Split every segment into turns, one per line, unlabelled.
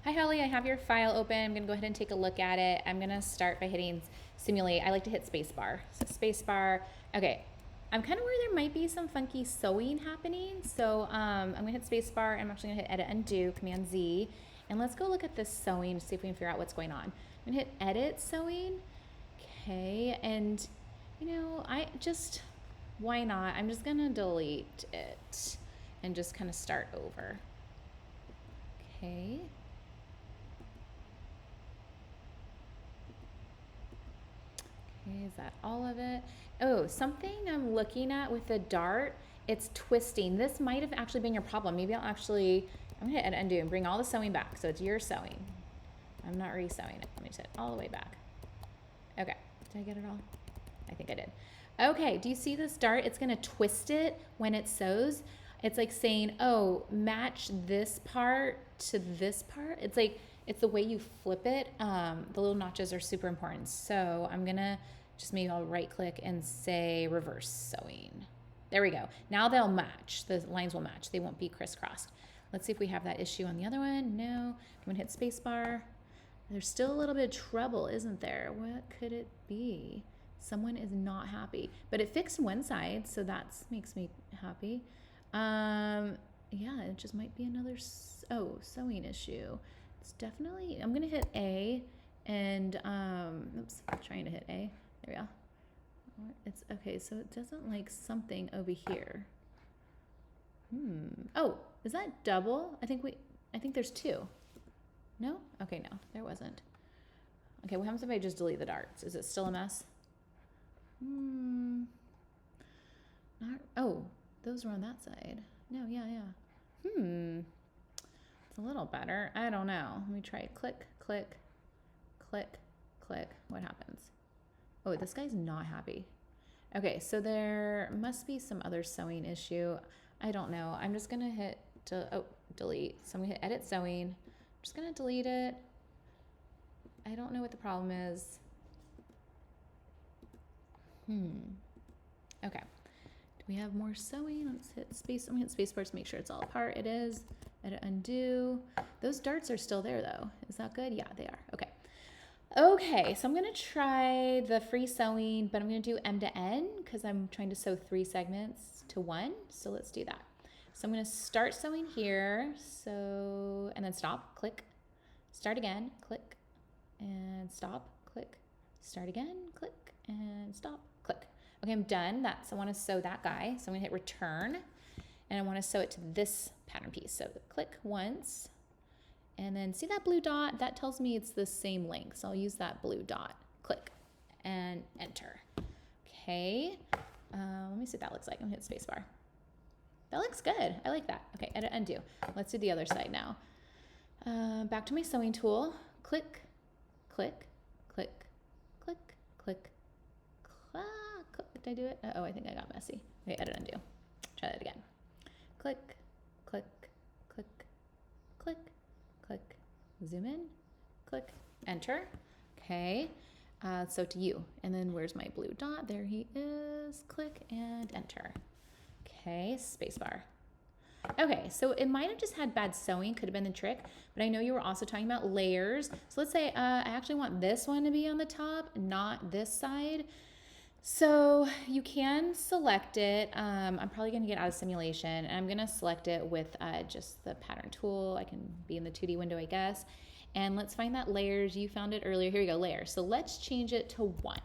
Hi Holly, I have your file open. I'm gonna go ahead and take a look at it. I'm gonna start by hitting simulate. I like to hit spacebar. So spacebar. Okay, I'm kind of worried there might be some funky sewing happening. So I'm gonna hit spacebar. I'm actually gonna hit edit undo, Command Z, and let's go look at this sewing to see if we can figure out what's going on. I'm gonna hit edit sewing. Okay, and you know, why not? I'm just gonna delete it and just kind of start over. Okay. Okay, is that all of it? Oh, something I'm looking at with the dart, it's twisting. This might have actually been your problem. Maybe I'm gonna hit undo and bring all the sewing back. So it's your sewing. I'm not re-sewing it. Let me set it all the way back. Okay, did I get it all? I think I did. Okay, do you see this dart? It's gonna twist it when it sews. It's like saying, oh, match this part to this part. It's like, it's the way you flip it. The little notches are super important. So I'm gonna maybe I'll right click and say reverse sewing. There we go. Now they'll match. The lines will match. They won't be crisscrossed. Let's see if we have that issue on the other one. No. I'm gonna hit spacebar. There's still a little bit of trouble, isn't there? What could it be? Someone is not happy, but it fixed one side, so that makes me happy. Yeah, it just might be another sewing issue. It's definitely, I'm gonna hit A and oops, I'm trying to hit A. There we go. It's okay, so it doesn't like something over here. Oh, is that double? I think there's two. No? Okay, no, there wasn't. Okay, what happens if I just delete the darts? Is it still a mess? Oh, those were on that side. No, yeah. It's a little better. I don't know. Let me try it. Click, click, click, click. What happens? Oh, this guy's not happy. Okay, so there must be some other sewing issue. I don't know. I'm just gonna hit delete. So I'm gonna hit edit sewing. I'm just gonna delete it. I don't know what the problem is. Okay. Do we have more sewing? Let's hit space. I'm gonna hit space bar to make sure it's all apart. It is. Edit undo. Those darts are still there though. Is that good? Yeah, they are. Okay. Okay, so I'm gonna try the free sewing, but I'm gonna do M to N because I'm trying to sew 3 segments to 1. So let's do that. So I'm gonna start sewing here. So, and then stop, click, start again, click, and stop, click, start again, click, and stop, click. Okay, I'm done. I want to sew that guy. So I'm gonna hit return and I want to sew it to this pattern piece. So click once and then see that blue dot? That tells me it's the same length. So I'll use that blue dot. Click and enter. Okay, let me see what that looks like. I'm gonna hit spacebar. That looks good. I like that. Okay, edit undo. Let's do the other side now. Back to my sewing tool. Click, click, click, click, click. Did I do it? Oh, I think I got messy. Okay, edit undo. Try that again. Click, click, click, click, click. Zoom in, click, enter. Okay, so to you. And then where's my blue dot? There he is. Click and enter. Okay, spacebar. Okay, so it might have just had bad sewing, could have been the trick, but I know you were also talking about layers. So let's say I actually want this one to be on the top, not this side. So you can select it. I'm probably gonna get out of simulation and I'm gonna select it with just the pattern tool. I can be in the 2D window, I guess. And let's find that layers. You found it earlier. Here we go, layers. So let's change it to 1.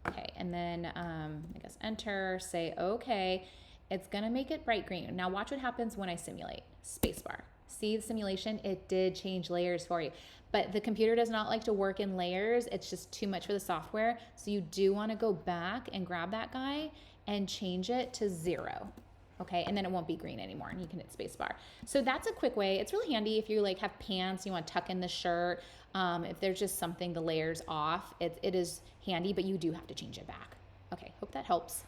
Okay, and then I guess enter, say okay. It's gonna make it bright green. Now watch what happens when I simulate. Spacebar. See the simulation? It did change layers for you. But the computer does not like to work in layers. It's just too much for the software. So you do want to go back and grab that guy and change it to 0. Okay, and then it won't be green anymore and you can hit spacebar. So that's a quick way. It's really handy if you like have pants, you want to tuck in the shirt. If there's just something, the layers off, it is handy, but you do have to change it back. Okay, hope that helps.